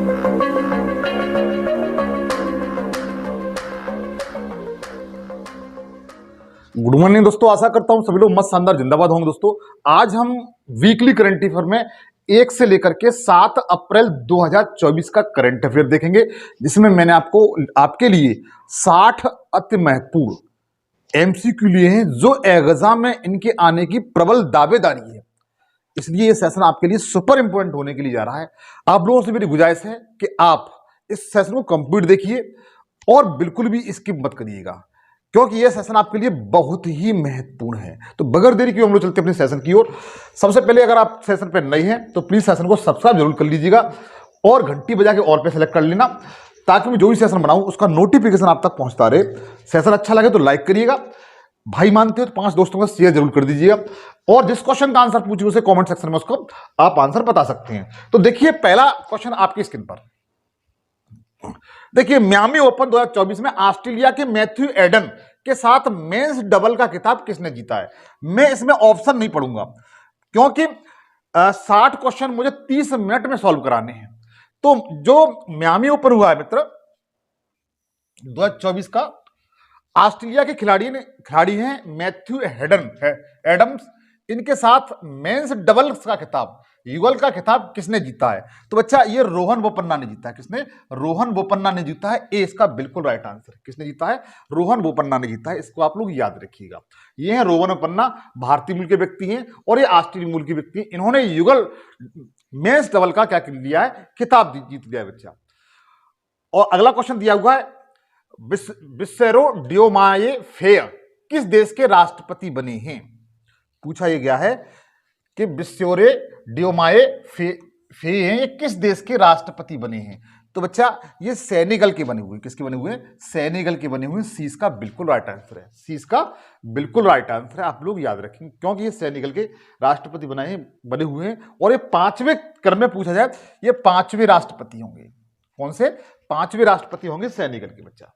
Good morning दोस्तों, आशा करता हूं सभी लोग मस्त शानदार जिंदाबाद होंगे। दोस्तों आज हम वीकली करंट अफेयर में 1 से लेकर के 7 अप्रैल 2024 का करंट अफेयर देखेंगे, जिसमें मैंने आपके लिए 60 अति महत्वपूर्ण एमसीक्यू लिए हैं जो एग्जाम में इनके आने की प्रबल दावेदारी है। इसलिए ये सेशन आपके लिए सुपर इंपोर्टेंट होने के लिए जा रहा है। आप लोगों से मेरी गुजारिश है कि आप इस सेशन को कंप्लीट देखिए और बिल्कुल भी स्किप मत करिएगा, क्योंकि यह सेशन आपके लिए बहुत ही महत्वपूर्ण है। तो बगैर देरी के हम लोग चलते हैं अपने सेशन की ओर। सबसे पहले अगर आप सेशन पे नए हैं तो प्लीज सेशन को सब्सक्राइब जरूर कर लीजिएगा और घंटी बजा के ऑल पे सेलेक्ट कर लेना, ताकि मैं जो भी सेशन बनाऊं उसका नोटिफिकेशन आप तक पहुंचता रहे। सेशन अच्छा लगे तो लाइक करिएगा, भाई मानते हो तो 5 दोस्तों का शेयर जरूर कर दीजिएगा, और जिस क्वेश्चन का आंसर पूछिए उसे कमेंट सेक्शन में उसको आप आंसर बता सकते हैं। तो देखिए पहला क्वेश्चन आपकी स्क्रीन पर देखिए, मियामी ओपन 2024 में ऑस्ट्रेलिया के मैथ्यू एडन के साथ मेंस डबल का खिताब किसने जीता है। मैं इसमें ऑप्शन नहीं पढ़ूंगा, क्योंकि 60 क्वेश्चन मुझे 30 मिनट में सॉल्व कराने हैं। तो जो मियामी ओपन हुआ है मित्र 2024 का, ऑस्ट्रेलिया के खिलाड़ी हैं मैथ्यू एडम्स, इनके साथ मेंस डबल्स का खिताब, युगल का खिताब किसने जीता है। तो बच्चा ये रोहन बोपन्ना ने जीता है। किसने? रोहन बोपन्ना ने जीता है। ए इसका बिल्कुल राइट आंसर। किसने जीता है? रोहन बोपन्ना ने जीता है। इसको आप लोग याद रखिएगा। ये हैं रोहन बोपन्ना, भारतीय मूल के व्यक्ति हैं और ये ऑस्ट्रेलियाई मूल के व्यक्ति हैं। इन्होंने युगल मेंस डबल का क्या लिया है, खिताब जीत लिया है बच्चा। और अगला क्वेश्चन दिया हुआ है, विसेरो डियोमाये फेय किस देश के राष्ट्रपति बने हैं। पूछा यह गया है कि विसेरो डियोमाये फेय हैं, ये किस देश के राष्ट्रपति बने हैं। तो बच्चा ये सेनेगल के बने हुए। किसके बने हुए? सेनेगल के बने हुए। सी इसका बिल्कुल राइट आंसर है। सी इसका बिल्कुल राइट आंसर है। आप लोग याद रखेंगे, क्योंकि ये सेनेगल के राष्ट्रपति बने हुए हैं और ये 5वें क्रम में पूछा जाए, ये 5वें राष्ट्रपति होंगे। कौन से? 5वें राष्ट्रपति होंगे सेनेगल के। बच्चा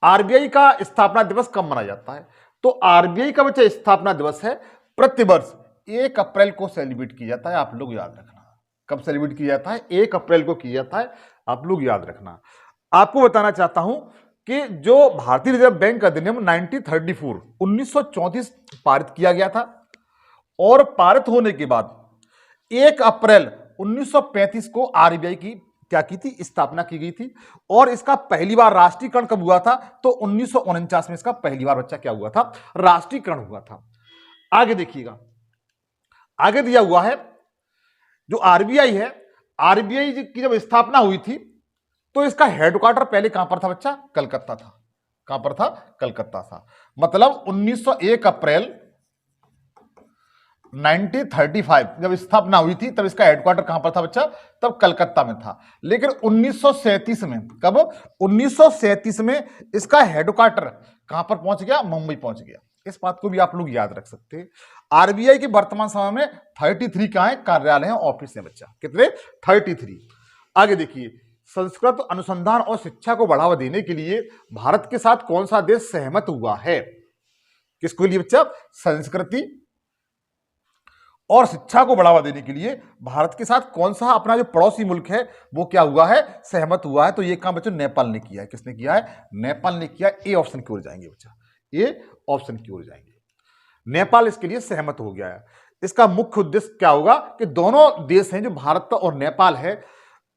आरबीआई का स्थापना दिवस कब मनाया जाता है। तो आरबीआई का बच्चा स्थापना दिवस है प्रतिवर्ष 1 अप्रैल को सेलिब्रेट किया जाता है। आप लोग याद रखना। कब सेलिब्रेट किया जाता है? 1 अप्रैल को किया जाता है। आप लोग याद रखना। आपको बताना चाहता हूं कि जो भारतीय रिजर्व बैंक अधिनियम 1934 पारित किया गया था, और पारित होने के बाद 1 अप्रैल 1935 को आरबीआई की क्या की थी? स्थापना की गई थी। और इसका पहली बार राष्ट्रीयकरण कब हुआ था? तो 1949 में इसका पहली बार बच्चा क्या हुआ था? राष्ट्रीयकरण हुआ था। आगे देखिएगा, आगे दिया हुआ है जो आरबीआई है, आरबीआई की जब स्थापना हुई थी तो इसका हेडक्वार्टर पहले कहां पर था बच्चा? कलकत्ता था। कहां पर था? कलकत्ता था। मतलब 1901 अप्रैल 1935 जब स्थापना हुई थी तब इसका हेडक्वार्टर कहां पर था बच्चा? तब कलकत्ता में था। लेकिन 1937 में, कब? 1937 में इसका हेडक्वार्टर कहां पर पहुंच गया? मुंबई पहुंच गया। इस बात को भी आप लोग याद रख सकते हैं। आरबीआई के वर्तमान समय में 33 क्या है? कार्यालय हैं, ऑफिस हैं बच्चा। कितने? 33। आगे देखिए, संस्कृत अनुसंधान और शिक्षा को बढ़ावा देने के लिए भारत के साथ कौन सा देश सहमत हुआ है? किसके लिए बच्चा? संस्कृति और शिक्षा को बढ़ावा देने के लिए भारत के साथ कौन सा अपना जो पड़ोसी मुल्क है वो क्या हुआ है? सहमत हुआ है। तो ये काम बच्चों नेपाल ने किया है। किसने किया है? नेपाल ने किया। ए ऑप्शन की ओर जाएंगे बच्चा। ए ऑप्शन की ओर जाएंगे। नेपाल इसके लिए सहमत हो गया है। इसका मुख्य उद्देश्य क्या होगा कि दोनों देश हैं जो भारत और नेपाल है,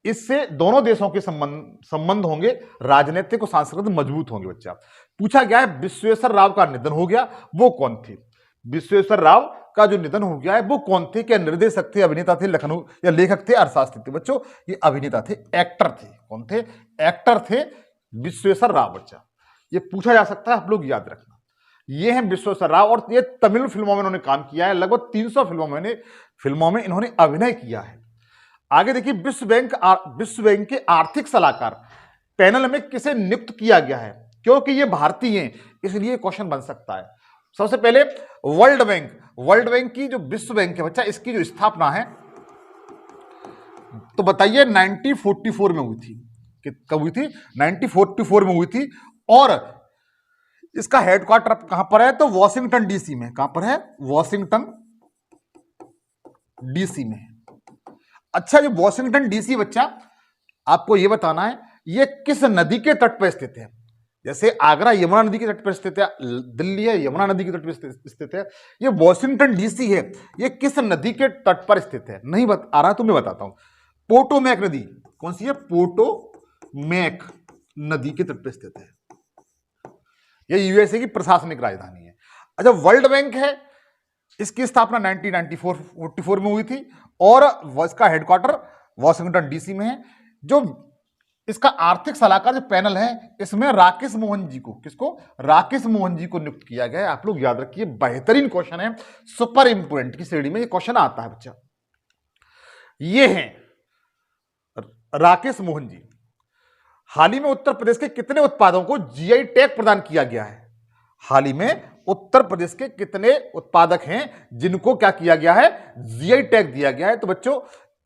इससे दोनों देशों के संबंध होंगे, राजनीतिक और सांस्कृतिक मजबूत होंगे बच्चा। पूछा गया है विश्वेश्वर राव का निधन हो गया, वो कौन थे? विश्वेश्वर राव का जो निधन हो गया है वो कौन थे? क्या निर्देशक थे, अभिनेता थे, लखनऊ या लेखक थे, अर्थशास्त्री थे? बच्चों ये अभिनेता थे, एक्टर थे। कौन थे? एक्टर थे विश्वेश्वर राव बच्चा। ये पूछा जा सकता है, आप लोग याद रखना। ये हैं विश्वेश्वर राव, और ये तमिल फिल्मों में इन्होंने काम किया है। लगभग 300 फिल्मों में इन्होंने अभिनय किया है। आगे देखिए, विश्व बैंक के आर्थिक सलाहकार पैनल में किसे नियुक्त किया गया है? क्योंकि ये भारतीय हैं इसलिए क्वेश्चन बन सकता है। सबसे पहले वर्ल्ड बैंक की जो विश्व बैंक है बच्चा, इसकी जो स्थापना है तो बताइए 1944 में हुई थी। कब हुई थी? 1944 में हुई थी। और इसका हेडक्वार्टर कहां पर है? तो वॉशिंगटन डीसी में। कहां पर है? वॉशिंगटन डीसी में। अच्छा, जो वॉशिंगटन डीसी बच्चा आपको यह बताना है ये किस नदी के तट पर स्थित है। जैसे आगरा यमुना नदी के तट पर स्थित है, दिल्ली है यमुना नदी के तट पर स्थित है, ये वॉशिंगटन डीसी है, ये किस नदी के तट पर स्थित है? नहीं आ रहा तो मैं बताता हूं। पोटोमैक नदी, कौन सी है? पोटोमैक नदी के तट पर स्थित है। यह यूएसए की प्रशासनिक राजधानी है। अच्छा, वर्ल्ड बैंक है, इसकी स्थापना 1994-44 में हुई थी और इसका हेडक्वार्टर वॉशिंगटन डीसी में है। जो इसका आर्थिक सलाहकार जो पैनल है, इसमें राकेश मोहन जी को, किसको? राकेश मोहन जी को नियुक्त किया गया है। आप लोग याद रखिए, बेहतरीन क्वेश्चन है, सुपर इंपोर्टेंट की श्रेणी में ये क्वेश्चन आता है बच्चा। ये हैं राकेश मोहन जी। हाल ही में उत्तर प्रदेश के कितने उत्पादों को जीआई टैग प्रदान किया गया है? हाल ही में उत्तर प्रदेश के कितने उत्पादक हैं जिनको क्या किया गया है? जीआई टैग दिया गया है। तो बच्चों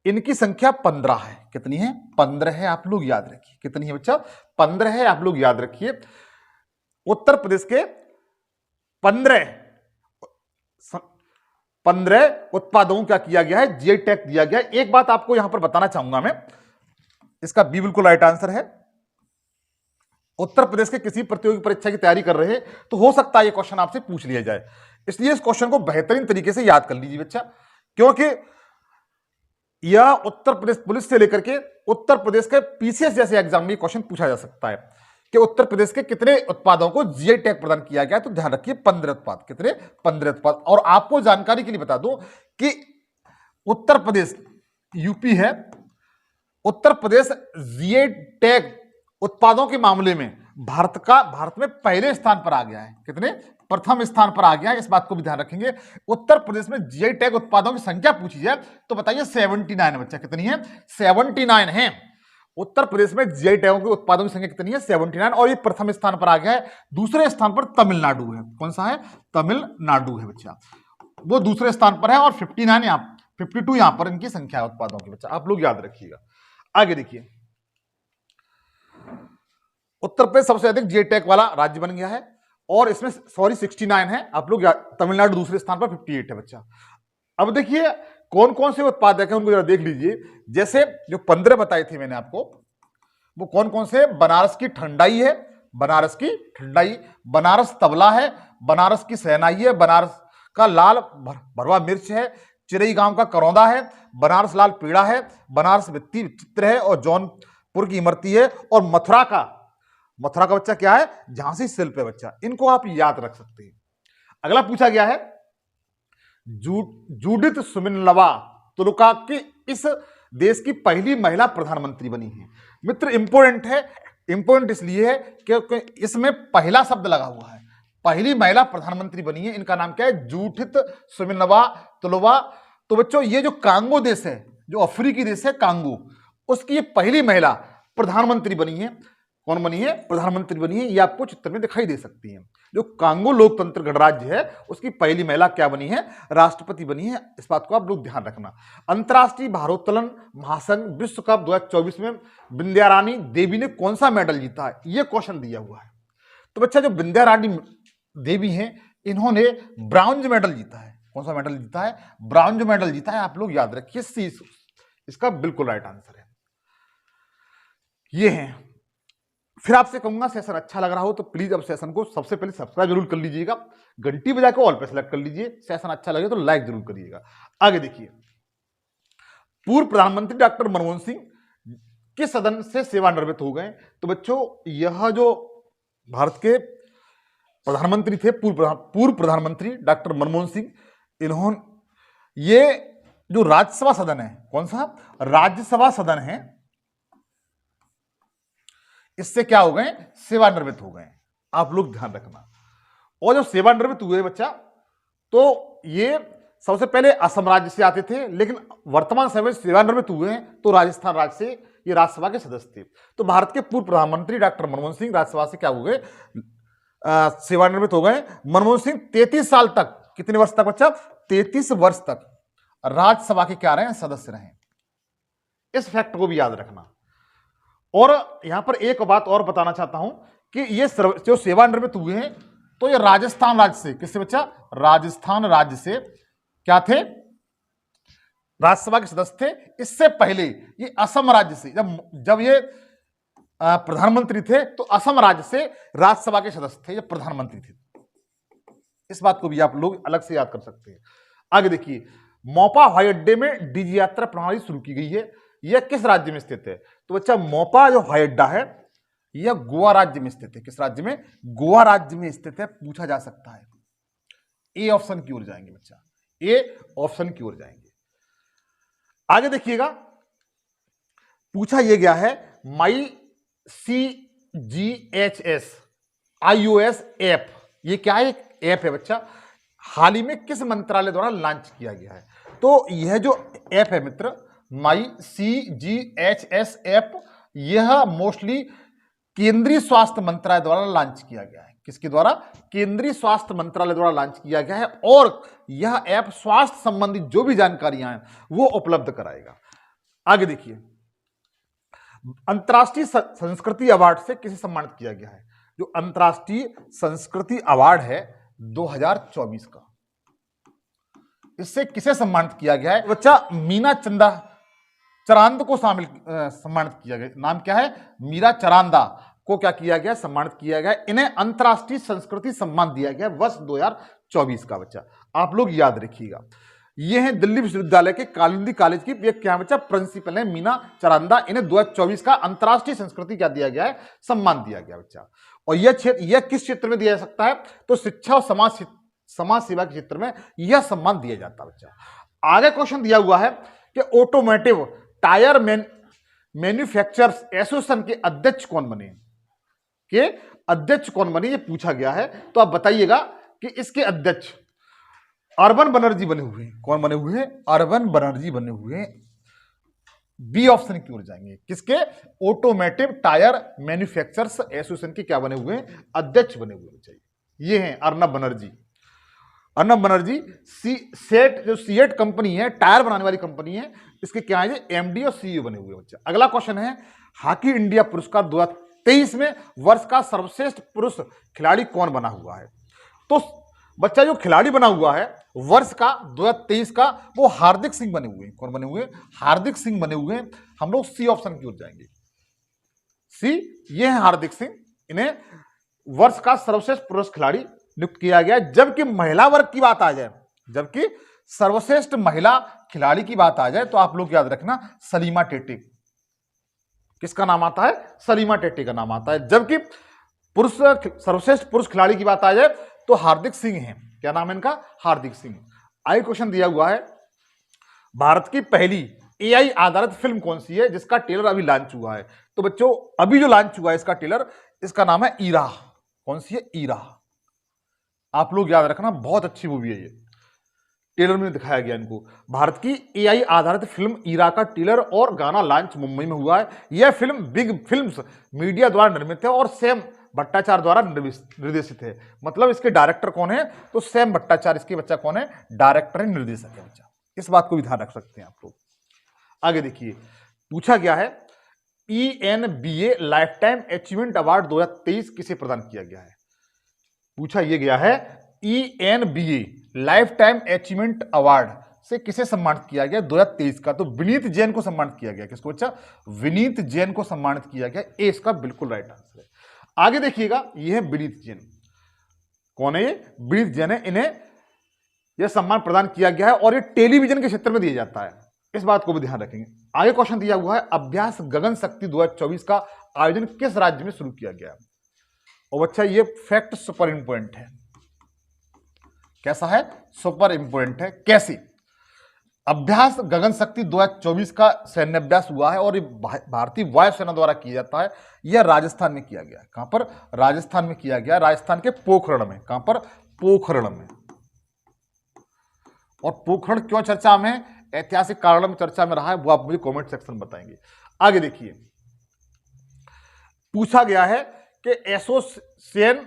इनकी संख्या 15 है। कितनी है? 15 है। आप लोग याद रखिए कितनी है बच्चा? 15 है। आप लोग याद रखिए उत्तर प्रदेश के 15 उत्पादों को क्या किया गया है? जीआई टैग दिया गया है। एक बात आपको यहां पर बताना चाहूंगा मैं, इसका बी बिल्कुल राइट आंसर है। उत्तर प्रदेश के किसी प्रतियोगी परीक्षा की तैयारी कर रहे हैं तो हो सकता है ये क्वेश्चन आपसे पूछ लिया जाए, इसलिए इस क्वेश्चन को बेहतरीन तरीके से याद कर लीजिए बच्चा, क्योंकि यह उत्तर प्रदेश पुलिस से लेकर के उत्तर प्रदेश के पीसीएस जैसे एग्जाम में क्वेश्चन पूछा जा सकता है कि उत्तर प्रदेश के कितने उत्पादों को जीआई टैग प्रदान किया गया। तो ध्यान रखिए 15 उत्पाद। कितने? 15 उत्पाद। और आपको जानकारी के लिए बता दूं कि उत्तर प्रदेश, यूपी है, उत्तर प्रदेश जीआई टैग उत्पादों के मामले में भारत में पहले स्थान पर आ गया है। कितने? प्रथम स्थान पर आ गया है। इस बात को भी ध्यान रखेंगे। उत्तर प्रदेश में जीआई टैग उत्पादों की संख्या पूछी जाए तो बताइए 79 है बच्चा। कितनी है? 79 है। उत्तर प्रदेश में जीआई टैगों के उत्पादों की संख्या कितनी है? 79। और ये प्रथम स्थान पर आ गया है। दूसरे स्थान पर तमिलनाडु है। कौन सा है? तमिलनाडु है बच्चा, वो दूसरे स्थान पर है। और 52 यहां पर इनकी संख्या है उत्पादों की बच्चा, आप लोग याद रखिएगा। आगे देखिए, उत्तर प्रदेश सबसे अधिक जीआई टैग वाला राज्य बन गया है और इसमें 69 है। आप लोग तमिलनाडु दूसरे स्थान पर 58 है बच्चा। अब देखिए कौन कौन से उत्पादक है उनको जरा देख लीजिए। जैसे जो 15 बताए थे मैंने आपको, वो कौन कौन से? बनारस की ठंडाई है, बनारस की ठंडाई, बनारस तबला है, बनारस की शहनाई है, बनारस का लाल भरवा मिर्च है, चिरई गांव का करौंदा है, बनारस लाल पीड़ा है, बनारस भित्ति चित्र है और जौनपुर की इमरती है, और मथुरा का बच्चा क्या है? झांसी शिल्प है बच्चा। इनको आप याद रख सकते हैं। अगला पूछा गया है जूडिथ सुमिनलवा तुलुका की इस देश की पहली महिला प्रधानमंत्री बनी है। मित्र इंपोर्टेंट है, इंपोर्टेंट इसलिए है क्योंकि इसमें पहला शब्द लगा हुआ है। पहली महिला प्रधानमंत्री बनी है, इनका नाम क्या है? जूडिथ सुमिनलवा तुलुवा। तो बच्चों ये जो कांगो देश है, जो अफ्रीकी देश है कांगो, उसकी ये पहली महिला प्रधानमंत्री बनी है। कौन बनी है? प्रधानमंत्री बनी है। ये आपको चित्र में दिखाई दे सकती है। जो कांगो लोकतंत्र गणराज्य है उसकी पहली महिला क्या बनी है? राष्ट्रपति बनी है। इस बात को आप लोग ध्यान रखना। अंतर्राष्ट्रीय भारोत्तोलन महासंघ विश्व कप 2024 में विंध्या रानी देवी ने कौन सा मेडल जीता है? यह क्वेश्चन दिया हुआ है। तो बच्चा जो विंध्या रानी देवी हैं, इन्होंने ब्रॉन्ज मेडल जीता है। कौन सा मेडल जीता है? ब्रॉन्ज मेडल जीता है। आप लोग याद रखिए, सी इसका बिल्कुल राइट आंसर है। ये है। फिर आपसे कहूंगा सेशन अच्छा लग रहा हो तो प्लीज अब सेशन को सबसे पहले सब्सक्राइब जरूर कर लीजिएगा, घंटी बजा के ऑल पे सेलेक्ट कर लीजिए। सेशन अच्छा लगे तो लाइक जरूर करिएगा। आगे देखिए, पूर्व प्रधानमंत्री डॉक्टर मनमोहन सिंह किस सदन से सेवानिवृत्त हो गए? तो बच्चों यह जो भारत के प्रधानमंत्री थे, पूर्व प्रधानमंत्री डॉक्टर मनमोहन सिंह, इन्होंने ये जो राज्यसभा सदन है, कौन सा? राज्यसभा सदन है, इससे क्या हो गए? सेवानिवृत्त हो गए। आप लोग ध्यान रखना। और जब सेवानिवृत्त हुए बच्चा, तो ये सबसे पहले असम राज्य से आते थे, लेकिन वर्तमान समय में सेवानिवृत्त हुए हैं तो राजस्थान राज्य से ये राज्यसभा के सदस्य थे। तो भारत के पूर्व प्रधानमंत्री डॉक्टर मनमोहन सिंह राज्यसभा से क्या हो गए? सेवानिवृत्त हो गए। मनमोहन सिंह 33 साल तक, कितने वर्ष तक बच्चा? 33 वर्ष तक राज्यसभा के क्या रहे? सदस्य रहे। इस फैक्ट को भी याद रखना। और यहां पर एक बात और बताना चाहता हूं कि ये जो सेवानिवृत्त हुए हैं तो ये राजस्थान राज्य से, किससे बच्चा? राजस्थान राज्य से क्या थे? राज्यसभा के सदस्य थे। इससे पहले ये असम राज्य से जब ये प्रधानमंत्री थे तो असम राज्य से राज्यसभा के सदस्य थे, ये प्रधानमंत्री थे। इस बात को भी आप लोग अलग से याद कर सकते हैं। आगे देखिए, मोपा हवाई अड्डे में डीजी यात्रा प्रणाली शुरू की गई है। यह किस राज्य में स्थित है? तो बच्चा मोपा जो हवाई अड्डा है यह गोवा राज्य में स्थित है। किस राज्य में? गोवा राज्य में स्थित है। पूछा जा सकता है। ए ऑप्शन की ओर जाएंगे बच्चा, ए ऑप्शन की ओर जाएंगे। आगे देखिएगा, पूछा यह गया है माई CGHS iOS ऐप, ये क्या है? एक ऐप है बच्चा, हाल ही में किस मंत्रालय द्वारा लॉन्च किया गया है? तो यह जो ऐप है मित्र, माई CGHS ऐप, यह मोस्टली केंद्रीय स्वास्थ्य मंत्रालय द्वारा लॉन्च किया गया है। किसके द्वारा? केंद्रीय स्वास्थ्य मंत्रालय द्वारा लॉन्च किया गया है और यह ऐप स्वास्थ्य संबंधी जो भी जानकारियां हैं वो उपलब्ध कराएगा। आगे देखिए, अंतर्राष्ट्रीय संस्कृति अवार्ड से किसे सम्मानित किया गया है? जो अंतर्राष्ट्रीय संस्कृति अवार्ड है 2024 का, इससे किसे सम्मानित किया गया है? बच्चा मीना चरांद को सम्मानित किया गया। नाम क्या है? मीरा चरांदा को क्या किया गया? सम्मानित किया गया। इन्हें अंतर्राष्ट्रीय संस्कृति सम्मान दिया गया वर्ष 2024 का। बच्चा आप लोग याद रखिएगा, ये हैं दिल्ली विश्वविद्यालय के कालिंदी कॉलेज की ये क्या बच्चा? प्रिंसिपल है मीना चरांदा। इन्हें 2024 का अंतर्राष्ट्रीय संस्कृति क्या दिया गया है? सम्मान दिया गया बच्चा। और यह किस क्षेत्र में दिया जा सकता है? तो शिक्षा और समाज सेवा के क्षेत्र में यह सम्मान दिया जाता है बच्चा। आगे क्वेश्चन दिया हुआ है कि ऑटोमोटिव टायर मैन्युफैक्चरर्स एसोसिएशन के अध्यक्ष कौन बने? ये पूछा गया है। तो आप बताइएगा कि इसके अध्यक्ष अर्बन बनर्जी बने हुए हैं। कौन बने हुए हैं? अर्बन बनर्जी बने हुए हैं। बी ऑप्शन की ओर जाएंगे। किसके? ऑटोमोटिव टायर मैन्युफैक्चरर्स एसोसिएशन के क्या बने हुए हैं? अध्यक्ष बने हुए हैं। ये हैं अर्नब बनर्जी। अर्नब बनर्जी सेट जो सीएट कंपनी है, टायर बनाने वाली कंपनी है, इसके क्या है? एमडी और सीईओ बने हुए बच्चा। अगला क्वेश्चन है, हॉकी इंडिया पुरस्कार 2023 में वर्ष का सर्वश्रेष्ठ पुरुष खिलाड़ी कौन बना हुआ है? तो बच्चा जो खिलाड़ी बना हुआ है वर्ष का 2023 का, वो हार्दिक सिंह बने हुए हैं। कौन बने हुए हैं? हार्दिक सिंह बने हुए हैं। हम लोग सी ऑप्शन की ओर जाएंगे। सी, ये है हार्दिक सिंह। इन्हें वर्ष का सर्वश्रेष्ठ पुरुष खिलाड़ी नियुक्त किया गया। जबकि महिला वर्ग की बात आ जाए, जबकि सर्वश्रेष्ठ महिला खिलाड़ी की बात आ जाए, तो आप लोग याद रखना सलीमा टेटे। किसका नाम आता है? सलीमा टेटे का नाम आता है। जबकि सर्वश्रेष्ठ पुरुष खिलाड़ी की बात आ जाए तो हार्दिक सिंह हैं। क्या नाम है इनका? हार्दिक सिंह। आगे क्वेश्चन दिया हुआ है, भारत की पहली एआई आधारित फिल्म कौन सी है जिसका ट्रेलर अभी लॉन्च हुआ है? तो बच्चों अभी जो लॉन्च हुआ है इसका ट्रेलर, इसका नाम है ईरा। कौन सी है? ईरा। आप लोग याद रखना, बहुत अच्छी मूवी है ये। ट्रेलर में दिखाया गया इनको। भारत की एआई आधारित फिल्म ईरा का ट्रेलर और गाना लॉन्च मुंबई में हुआ है। यह फिल्म बिग फिल्म्स मीडिया द्वारा निर्मित है और सैम भट्टाचार्य द्वारा निर्देशित है। मतलब इसके डायरेक्टर कौन है? तो सैम भट्टाचार्य इसके बच्चा कौन है? डायरेक्टर है, निर्देशक है बच्चा। इस बात को भी ध्यान रख सकते हैं आप लोग। आगे देखिए, पूछा गया है ENBA life time achievement award 2023 किसे प्रदान किया गया है? पूछा यह गया है ENBA life time achievement award से किसे सम्मानित किया गया 2023 का? तो विनीत जैन को सम्मानित किया गया। किसको बच्चा? विनीत जैन को सम्मानित किया गया। ए इसका बिल्कुल राइट आंसर है। आगे देखिएगा, यह है विनीत जैन। कौन है ये? विनीत जैन है। इन्हें यह सम्मान प्रदान किया गया है और ये टेलीविजन के क्षेत्र में दिया जाता है। इस बात को भी ध्यान रखेंगे। आगे क्वेश्चन दिया हुआ है, अभ्यास गगन शक्ति 2024 का आयोजन किस राज्य में शुरू किया गया? और बच्चा ये फैक्ट सुपर इंपोर्टेंट है। कैसा है? सुपर इंपोर्टेंट है। कैसे? अभ्यास गगन शक्ति 2024 का सैन्य अभ्यास हुआ है और ये भारतीय वायुसेना द्वारा किया जाता है। यह राजस्थान में किया गया। कहां पर? राजस्थान में किया गया। राजस्थान के पोखरण में। कहां पर? पोखरण में। और पोखरण क्यों चर्चा में? ऐतिहासिक कारण में चर्चा में रहा है, वो आप मुझे कमेंट सेक्शन में बताएंगे। आगे देखिए, पूछा गया है कि एसोचैम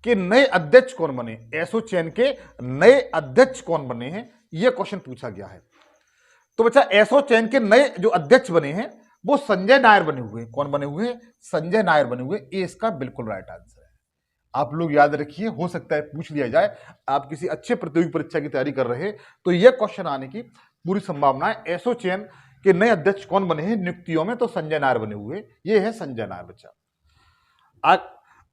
के नए अध्यक्ष कौन बने? एसोचैम के नए अध्यक्ष कौन बने हैं? यह क्वेश्चन पूछा गया है। तो बच्चा एसोचैम के नए जो अध्यक्ष बने हैं वो संजय नायर बने हुए हैं। कौन बने हुए हैं? संजय नायर बने हुए। ये इसका बिल्कुल राइट आंसर है। आप लोग याद रखिए, हो सकता है पूछ लिया जाए। आप किसी अच्छे प्रतियोगी परीक्षा की तैयारी कर रहे हैं तो यह क्वेश्चन आने की पूरी संभावना है। एसोचैम के नए अध्यक्ष कौन बने हैं नियुक्तियों में? तो संजय नायर बने हुए, ये है संजय नायर बच्चा।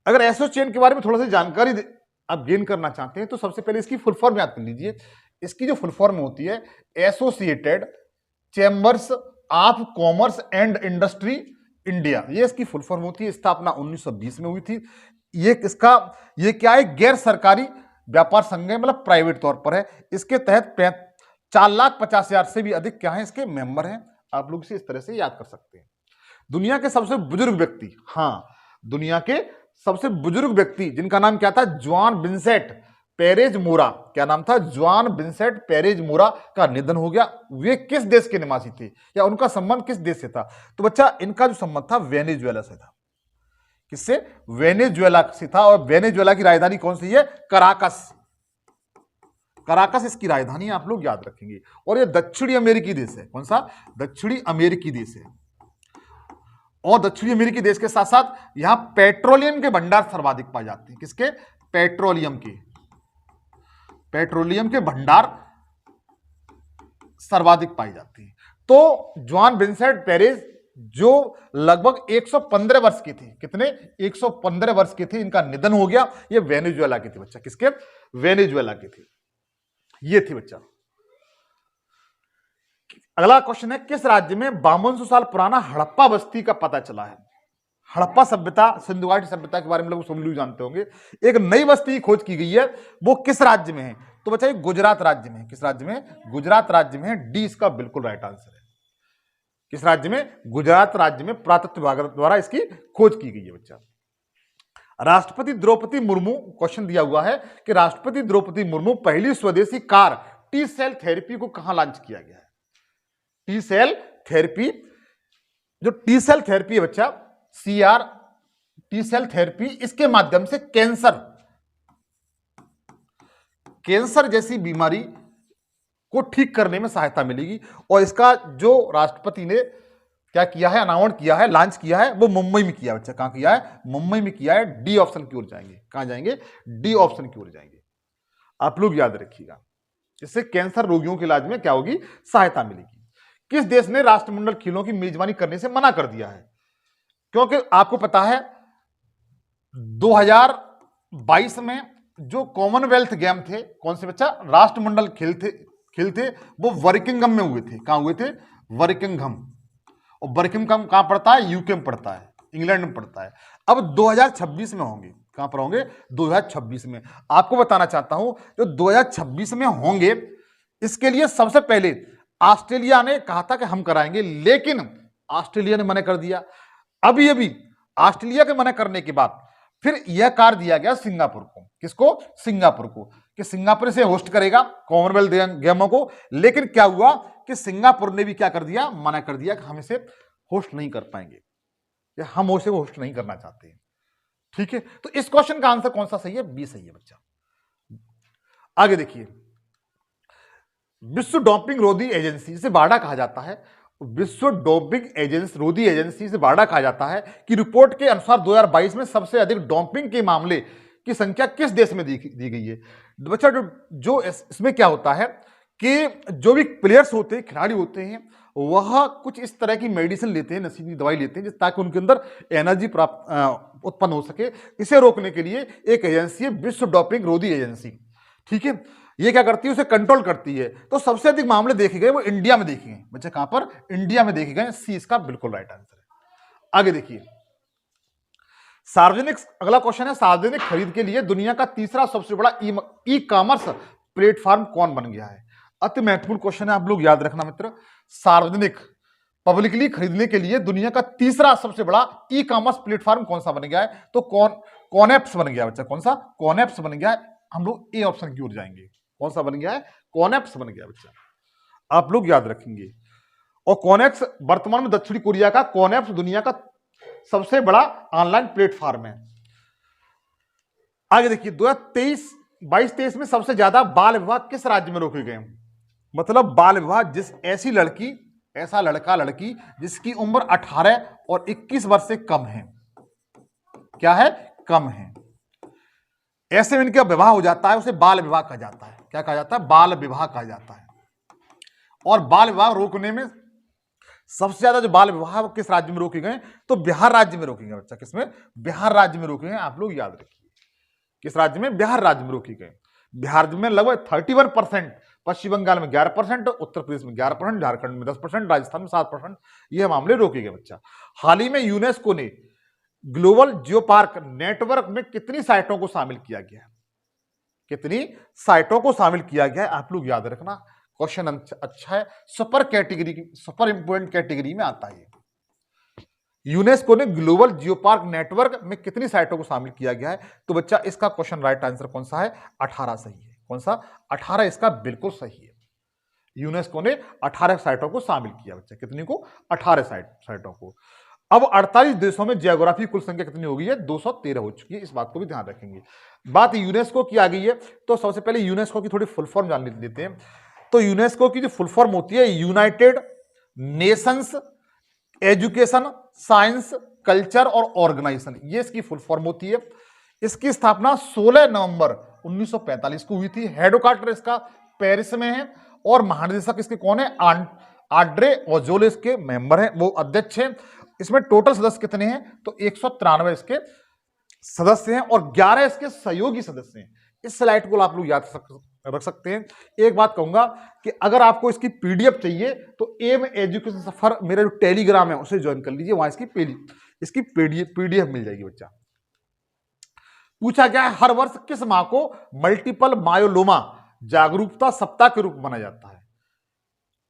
अगर एसोचैम के बारे में थोड़ा सा जानकारी आप गेन करना चाहते हैं तो सबसे पहले इसकी फुल फॉर्म याद कर लीजिए। इसकी जो फुल फॉर्म होती है associated chambers of commerce and industry India, ये इसकी फुल फॉर्म होती है। स्थापना 1920 में हुई थी। ये क्या है? गैर सरकारी व्यापार संघ है, मतलब प्राइवेट तौर पर है। इसके तहत 4,50,000 से भी अधिक क्या है इसके मेंबर हैं। आप लोग इसे इस तरह से याद कर सकते हैं। दुनिया के सबसे बुजुर्ग व्यक्ति, हाँ, दुनिया के सबसे बुजुर्ग व्यक्ति जिनका नाम क्या था? जुआन विंसेंट पेरेज मोरा। क्या नाम था? जुआन विंसेंट पेरेज मोरा का निधन हो गया। वे किस देश के निवासी थे या उनका संबंध किस देश से था? तो बच्चा इनका जो संबंध था वेनेजुएला से था। किससे? वेनेजुएला से था। और वेनेजुएला की राजधानी कौन सी है? कराकस। कराकस इसकी राजधानी, आप लोग याद रखेंगे। और ये दक्षिणी अमेरिकी देश है। कौन सा? दक्षिणी अमेरिकी देश है। और दक्षिणी अमेरिकी देश के साथ साथ यहां पेट्रोलियम के भंडार सर्वाधिक पाए जाते हैं। किसके? पेट्रोलियम के भंडार सर्वाधिक पाई जाती है। तो जुआन विंसेंट पेरेज जो लगभग 115 वर्ष के थे, कितने? 115 वर्ष के थे, इनका निधन हो गया। ये वेनेजुएला के थे बच्चा। किसके? वेनेजुएला के थे। ये थी बच्चा। अगला क्वेश्चन है, किस राज्य में 5200 साल पुराना हड़प्पा बस्ती का पता चला है? हड़प्पा सभ्यता, सिंधु घाटी सभ्यता के बारे में लोग सब लोग जानते होंगे। एक नई बस्ती की खोज की गई है, वो किस राज्य में है? तो बच्चा गुजरात राज्य में है। किस राज्य में? गुजरात राज्य में है। डी इसका बिल्कुल राइट आंसर है। किस राज्य में? गुजरात राज्य में पुरातत्व विभाग द्वारा इसकी खोज की गई है बच्चा। राष्ट्रपति द्रौपदी मुर्मू, क्वेश्चन दिया हुआ है कि राष्ट्रपति द्रौपदी मुर्मू पहली स्वदेशी कार टी सेल थेरेपी को कहां लॉन्च किया गया है? टी सेल थेरेपी, जो टी सेल थेरेपी है बच्चा, CR टी सेल थेरेपी, इसके माध्यम से कैंसर जैसी बीमारी को ठीक करने में सहायता मिलेगी। और इसका जो राष्ट्रपति ने क्या किया है, अनावरण किया है, लॉन्च किया है, वो मुंबई में किया है बच्चा। कहां किया है? मुंबई में किया है। डी ऑप्शन की ओर जाएंगे। कहां जाएंगे? डी ऑप्शन की ओर जाएंगे। आप लोग याद रखिएगा, इससे कैंसर रोगियों के इलाज में क्या होगी? सहायता मिलेगी। किस देश ने राष्ट्रमंडल खेलों की मेजबानी करने से मना कर दिया है? क्योंकि आपको पता है 2022 में जो कॉमनवेल्थ गेम थे, कौन से बच्चा? राष्ट्रमंडल खेल थे, वो वर्किंगहम में हुए थे। कहां हुए थे? वर्किंगहम। और वर्किंगहम कहां पड़ता है? यूके में पड़ता है, इंग्लैंड में पड़ता है। अब 2026 में होंगे। कहां पर होंगे? 2026 में। आपको बताना चाहता हूं, जो 2026 में होंगे, इसके लिए सबसे पहले ऑस्ट्रेलिया ने कहा था कि हम कराएंगे, लेकिन ऑस्ट्रेलिया ने मना कर दिया। अभी ऑस्ट्रेलिया के मना करने के बाद फिर यह कार्य दिया गया सिंगापुर को। किसको? सिंगापुर को, कि सिंगापुर से होस्ट करेगा कॉमनवेल्थ गेमों को। लेकिन क्या हुआ कि सिंगापुर ने भी क्या कर दिया? मना कर दिया कि हम इसे होस्ट नहीं कर पाएंगे, या हम उसे होस्ट नहीं करना चाहते हैं। ठीक है, तो इस क्वेश्चन का आंसर कौन सा सही है? बी सही है बच्चा। आगे देखिए, विश्व डोपिंग रोधी एजेंसी, जिसे बाडा कहा जाता है, विश्व डोपिंग एजेंसी रोधी एजेंसी से बाडा कहा जाता है, कि रिपोर्ट के अनुसार 2022 में सबसे अधिक डोपिंग के मामले की संख्या किस देश में दी गई है? बच्चा जो इसमें क्या होता है कि जो भी प्लेयर्स होते हैं, खिलाड़ी होते हैं, वह कुछ इस तरह की मेडिसिन लेते हैं, नशीली दवाई लेते हैं, ताकि उनके अंदर एनर्जी प्राप्त उत्पन्न हो सके। इसे रोकने के लिए एक एजेंसी है विश्व डोपिंग रोधी एजेंसी। ठीक है, ये क्या करती है? उसे कंट्रोल करती है। तो सबसे अधिक मामले देखे गए वो इंडिया में देखे गए बच्चे। कहां पर? इंडिया में देखे गए। सी इसका बिल्कुल राइट आंसर है। आगे देखिए, सार्वजनिक, अगला क्वेश्चन है, सार्वजनिक खरीद के लिए दुनिया का तीसरा सबसे बड़ा ई कॉमर्स प्लेटफॉर्म कौन बन गया है? अति महत्वपूर्ण क्वेश्चन है, आप लोग याद रखना मित्र। सार्वजनिक, पब्लिकली खरीदने के लिए दुनिया का तीसरा सबसे बड़ा ई कॉमर्स प्लेटफॉर्म कौन सा बन गया है? तो कॉनेप्स बन गया बच्चा। कौन सा? कॉनेप्स बन गया है। हम लोग ए ऑप्शन की ओर जाएंगे। कौन सा बन गया है? कॉनेप्स बन गया बच्चा। आप लोग याद रखेंगे। और कॉनेप्स वर्तमान में दक्षिण कोरिया का, कॉनेप्स दुनिया का सबसे बड़ा ऑनलाइन प्लेटफॉर्म है। आगे देखिए, 2022-23 में सबसे ज्यादा बाल विवाह किस राज्य में रोके गए? मतलब बाल विवाह, जिस ऐसा लड़का लड़की जिसकी उम्र 18 और 21 वर्ष से कम है, क्या है? कम है, ऐसे में इनका विवाह हो जाता है, उसे बाल विवाह कहा जाता है। क्या कहा जाता है? बाल विवाह कहा जाता है। और बाल विवाह रोकने में सबसे ज्यादा जो बाल विवाह किस राज्य में रोके गए, तो बिहार राज्य में रोके गए बच्चा। किसमें? बिहार राज्य में रोके गए। आप लोग याद रखिए, किस राज्य में? बिहार राज्य में रोके गए। बिहार में लगभग 31%, पश्चिम बंगाल में 11%, उत्तर प्रदेश में 11%, झारखंड में 10%, राजस्थान में 7%, ये मामले रोके गए बच्चा। हाल ही में यूनेस्को ने ग्लोबल जियो पार्क नेटवर्क में कितनी साइटों को शामिल किया गया है? कितनी साइटों को शामिल किया गया है? आप लोग याद रखना, क्वेश्चन अच्छा है, सुपर कैटेगरी की, सुपर इंपोर्टेंट कैटेगरी में आता है। यूनेस्को ने ग्लोबल जियो पार्क नेटवर्क में कितनी साइटों को शामिल किया गया है? तो बच्चा इसका क्वेश्चन राइट आंसर कौन सा है? 18 सही है। कौन सा? 18 इसका बिल्कुल सही है। यूनेस्को ने 18 साइटों को शामिल किया बच्चा। कितनी को? 18 साइटों को। अब 48 देशों में जियोग्राफी कुल संख्या कितनी हो गई है? 213 हो चुकी है। इस बात को भी ध्यान रखेंगे। बात यूनेस्को की आ गई है, तो सबसे पहले यूनेस्को की थोड़ी फुल फॉर्म जान लेते हैं। तो यूनेस्को की जो फुल फॉर्म होती है, United Nations education, science, culture और ऑर्गेनाइजेशन, ये इसकी फुल फॉर्म होती है। इसकी स्थापना 16 नवंबर 1945 को हुई थी। हेडक्वार्टर इसका पेरिस में है और महानिदेशक इसके कौन है? आंड्रे ओजोले इसके मेंबर हैं, वो अध्यक्ष हैं। इसमें टोटल सदस्य कितने हैं? तो 193 इसके सदस्य हैं और 11 इसके सहयोगी सदस्य हैं। इस स्लाइड को आप लोग याद रख सकते हैं। एक बात कहूंगा कि अगर आपको इसकी पीडीएफ चाहिए तो एम एजुकेशन सफर मेरा जो टेलीग्राम है उसे ज्वाइन कर लीजिए, वहां इसकी पीडीएफ मिल जाएगी बच्चा। पूछा गया है, हर वर्ष किस माह को मल्टीपल मायोलोमा जागरूकता सप्ताह के रूप में मनाया जाता है?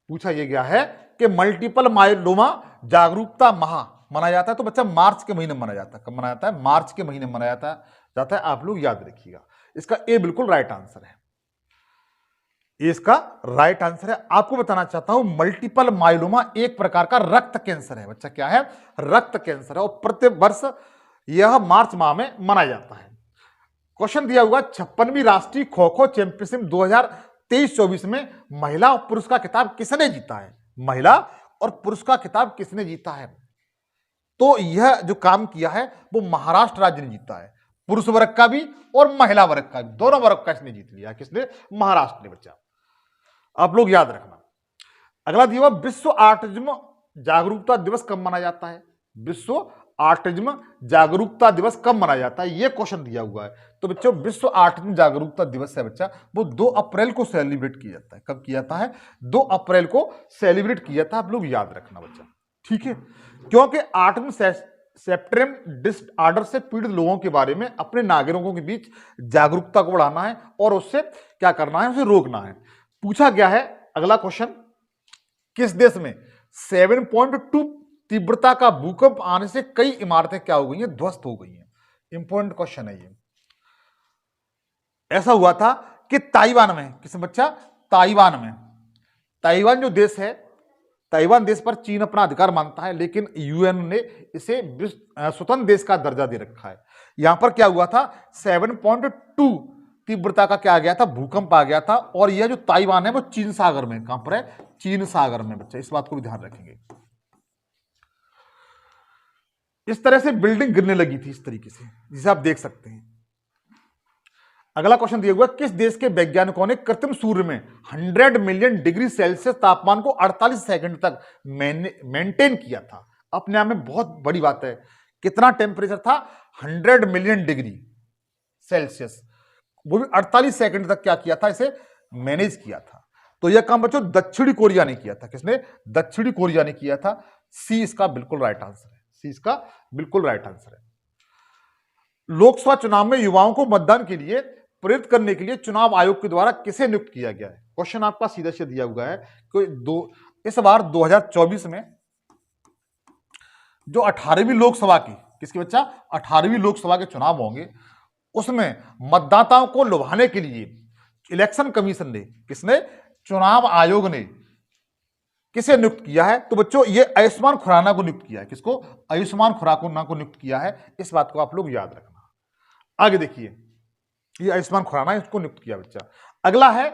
पूछा यह गया है कि मल्टीपल मायोलोमा जागरूकता माह मनाया जाता है, तो बच्चा मार्च के महीने में मनाया जाता है। कब मनाया जाता है? मार्च के महीने में मनाया जाता है। आप लोग याद रखिएगा, इसका ए बिल्कुल राइट आंसर है। ये इसका राइट आंसर है। आपको बताना चाहता हूं, मल्टीपल मायोलोमा एक प्रकार का रक्त कैंसर है बच्चा। क्या है? रक्त कैंसर है और प्रति वर्ष यह मार्च माह में मनाया जाता है। क्वेश्चन दिया हुआ, 56वीं राष्ट्रीय खो खो चैंपियनशिप 2023-24 में महिला और पुरुष का खिताब किसने जीता है? महिला और पुरुष का खिताब किसने जीता है? तो यह जो काम किया है वो महाराष्ट्र राज्य ने जीता है। पुरुष वर्ग का भी और महिला वर्ग का भी, दोनों वर्ग का इसने जीत लिया। किसने? महाराष्ट्र ने बच्चा। आप लोग याद रखना। अगला दिया हुआ, विश्व ऑटिज्म जागरूकता दिवस कब मनाया जाता है? विश्व ऑटिज्म जागरूकता दिवस कब मनाया जाता है? यह क्वेश्चन दिया हुआ है। तो बच्चों, विश्व ऑटिज्म जागरूकता दिवस है बच्चा, वो 2 अप्रैल को सेलिब्रेट किया जाता है। कब किया जाता है? 2 अप्रैल को सेलिब्रेट किया जाता है। आप लोग याद रखना बच्चा, ठीक है? क्योंकि ऑटिज्म स्पेक्ट्रम डिसऑर्डर से पीड़ित लोगों के बारे में अपने नागरिकों के बीच जागरूकता को बढ़ाना है और उससे क्या करना है? उसे रोकना है। पूछा गया है अगला क्वेश्चन, किस देश में 7.2 तीव्रता का भूकंप आने से कई इमारतें क्या हो गई हैं? ध्वस्त हो गई हैं। इंपॉर्टेंट क्वेश्चन है ये। ऐसा हुआ था कि ताइवान में, किस बच्चा? ताइवान में, ताइवान जो देश है, ताइवान देश पर चीन अपना अधिकार मानता है, लेकिन यूएन ने इसे स्वतंत्र देश का दर्जा दे रखा है। यहां पर क्या हुआ था? 7.2 तीव्रता का क्या आ गया था? भूकंप आ गया था। और यह जो ताइवान है वो चीन सागर में, कहां पर है? चीन सागर में बच्चा। इस बात को भी ध्यान रखेंगे। इस तरह से बिल्डिंग गिरने लगी थी, इस तरीके से, जिसे आप देख सकते हैं। अगला क्वेश्चन दिया हुआ, किस देश के वैज्ञानिकों ने कृत्रिम सूर्य में 100 मिलियन डिग्री सेल्सियस तापमान को 48 सेकंड तक मेंटेन किया था? अपने आप में बहुत बड़ी बात है। कितना टेम्परेचर था? 100 मिलियन डिग्री सेल्सियस, वो भी 48 सेकंड तक क्या किया था? इसे मैनेज किया था। तो यह काम बच्चों दक्षिणी कोरिया ने किया था। किसने? दक्षिणी कोरिया ने किया था। सी इसका बिल्कुल राइट आंसर है। सी इसका बिल्कुल राइट आंसर है। लोकसभा चुनाव में युवाओं को मतदान के लिए प्रेरित करने के लिए चुनाव आयोग के द्वारा किसे नियुक्त किया गया है? क्वेश्चन आपका सीधा सीधा दिया हुआ है कि इस बार 2024 में जो 18वीं लोकसभा की, किसकी बच्चा? 18वीं लोकसभा के चुनाव होंगे, उसमें मतदाताओं को लुभाने के लिए इलेक्शन कमीशन ने, किसने? चुनाव आयोग ने किसे नियुक्त किया है? तो बच्चों, ये आयुष्मान खुराना को नियुक्त किया है। किसको? आयुष्मान खुराना को नियुक्त किया है। इस बात को आप लोग याद रखना। आगे देखिए, ये आयुष्मान खुराना इसको नियुक्त किया बच्चा। अगला है,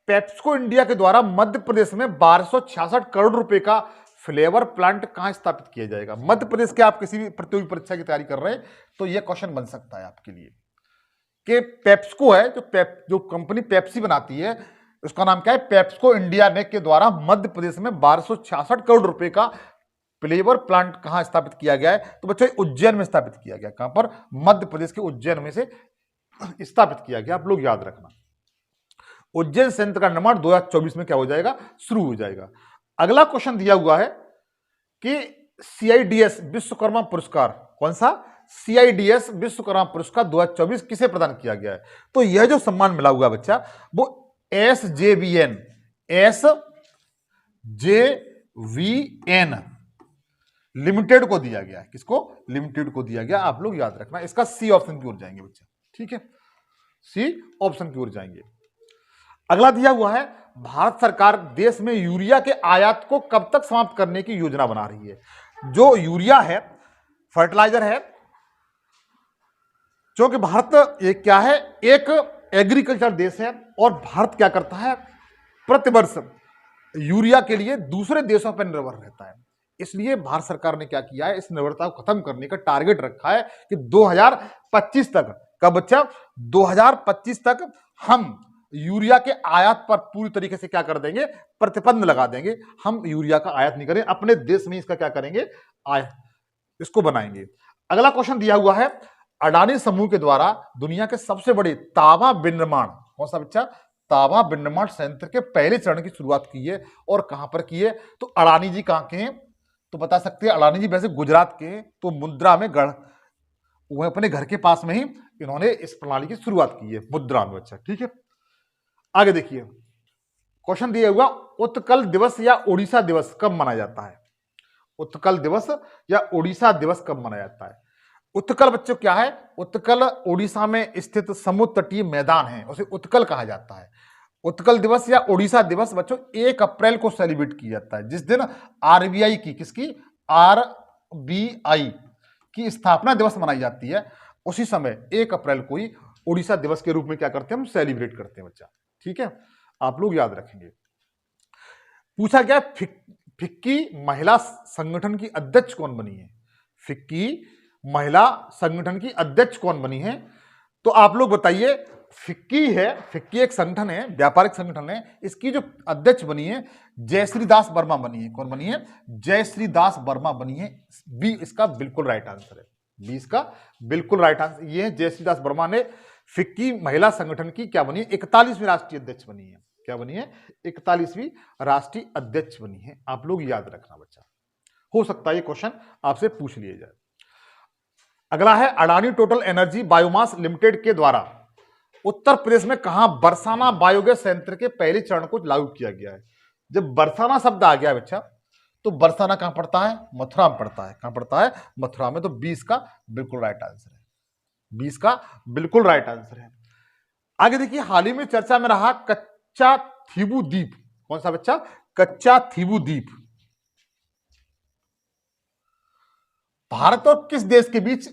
पेप्सको इंडिया के द्वारा मध्य प्रदेश में 1266 करोड़ रुपए का फ्लेवर प्लांट कहां स्थापित किया जाएगा? मध्य प्रदेश के आप किसी भी प्रतियोगी परीक्षा की तैयारी कर रहे हैं तो यह क्वेश्चन बन सकता है आपके लिए कि पेप्सको है जो कंपनी पेप्सी बनाती है, उसका नाम क्या है, पेप्सको इंडिया ने के द्वारा मध्य प्रदेश में 1266 करोड़ रुपए का फ्लेवर प्लांट कहां स्थापित किया गया है, तो बच्चों उज्जैन में स्थापित किया गया। कहां पर, मध्य प्रदेश के उज्जैन में से स्थापित किया गया। आप लोग याद रखना, उज्जैन संयंत्र का निर्माण 2024 में क्या हो जाएगा, शुरू हो जाएगा। अगला क्वेश्चन दिया हुआ है कि CIDS विश्वकर्मा पुरस्कार, कौन सा, CIDS विश्वकर्मा पुरस्कार 2024 किसे प्रदान किया गया है, तो यह जो सम्मान मिला हुआ बच्चा वो SJVN लिमिटेड को दिया गया है। किसको, लिमिटेड को दिया गया। आप लोग याद रखना, इसका सी ऑप्शन की ओर जाएंगे बच्चा, ठीक है, सी ऑप्शन की ओर जाएंगे। अगला दिया हुआ है, भारत सरकार देश में यूरिया के आयात को कब तक समाप्त करने की योजना बना रही है। जो यूरिया है, फर्टिलाइजर है, क्योंकि भारत एक क्या है, एक एग्रीकल्चर देश है और भारत क्या करता है, प्रतिवर्ष यूरिया के लिए दूसरे देशों पर निर्भर रहता है। इसलिए भारत सरकार ने क्या किया है, इस निर्भरता को खत्म करने का टारगेट रखा है कि 2025 तक, कब बच्चा, 2025 तक हम यूरिया के आयात पर पूरी तरीके से क्या कर देंगे, प्रतिबंध लगा देंगे। हम यूरिया का आयात नहीं करें, अपने देश में इसका क्या करेंगे, आयात, इसको बनाएंगे। अगला क्वेश्चन दिया हुआ है, अडानी समूह के द्वारा दुनिया के सबसे बड़े तांबा विनिर्माण, कौन सा बच्चा, तांबा विनिर्माण संयंत्र के पहले चरण की शुरुआत की है और कहां पर की है, तो अडानी जी कहां के हैं, तो बता सकते हैं अडानी जी वैसे गुजरात के, तो मुद्रा में गढ़, वो अपने घर के पास में ही इन्होंने इस प्रणाली की शुरुआत की है, मुद्रा में बच्चा, ठीक है। आगे देखिए, क्वेश्चन दिया हुआ, उत्कल दिवस या ओडिशा दिवस कब मनाया जाता है। उत्कल दिवस या ओडिशा दिवस कब मनाया जाता है। उत्कल बच्चों क्या है, उत्कल ओडिशा में स्थित समुद्र तटीय मैदान है, उसे उत्कल कहा जाता है। उत्कल दिवस या ओडिशा दिवस बच्चों 1 अप्रैल को सेलिब्रेट किया जाता है, जिस दिन RBI की, किसकी, RBI की स्थापना दिवस मनाई जाती है। उसी समय 1 अप्रैल को ही ओडिशा दिवस के रूप में क्या करते हैं, हम सेलिब्रेट करते हैं बच्चा, ठीक है। आप लोग याद रखेंगे। पूछा गया, फिक्की महिला संगठन की अध्यक्ष कौन बनी है। फिक्की महिला संगठन की अध्यक्ष कौन बनी है, तो आप लोग बताइए। फिक्की है, फिक्की एक संगठन है, व्यापारिक संगठन है, इसकी जो अध्यक्ष बनी है जयश्री दास वर्मा बनी है। कौन बनी है, जयश्री दास वर्मा बनी है। बी इसका बिल्कुल राइट आंसर है, बी इसका बिल्कुल राइट आंसर ये है। जयश्री दास वर्मा ने फिक्की महिला संगठन की क्या बनी है, 41वीं राष्ट्रीय अध्यक्ष बनी है। क्या बनी है, 41वीं राष्ट्रीय अध्यक्ष बनी है। आप लोग याद रखना बच्चा, हो सकता है ये क्वेश्चन आपसे पूछ लिया जाए। अगला है, Adani total energy biomass limited के द्वारा उत्तर प्रदेश में कहां बरसाना बायोगैस संयंत्र के पहले चरण को लागू किया गया है। जब बरसाना शब्द आ गया बच्चा, तो बरसाना कहां पड़ता है, मथुरा में पड़ता है। कहां पड़ता है, मथुरा में। तो 20 का बिल्कुल राइट आंसर है, 20 का बिल्कुल राइट आंसर है। आगे देखिए, हाल ही में चर्चा में रहा कच्चा थीबू द्वीप, कौन सा बच्चा, कच्चा थीबू द्वीप भारत और किस देश के बीच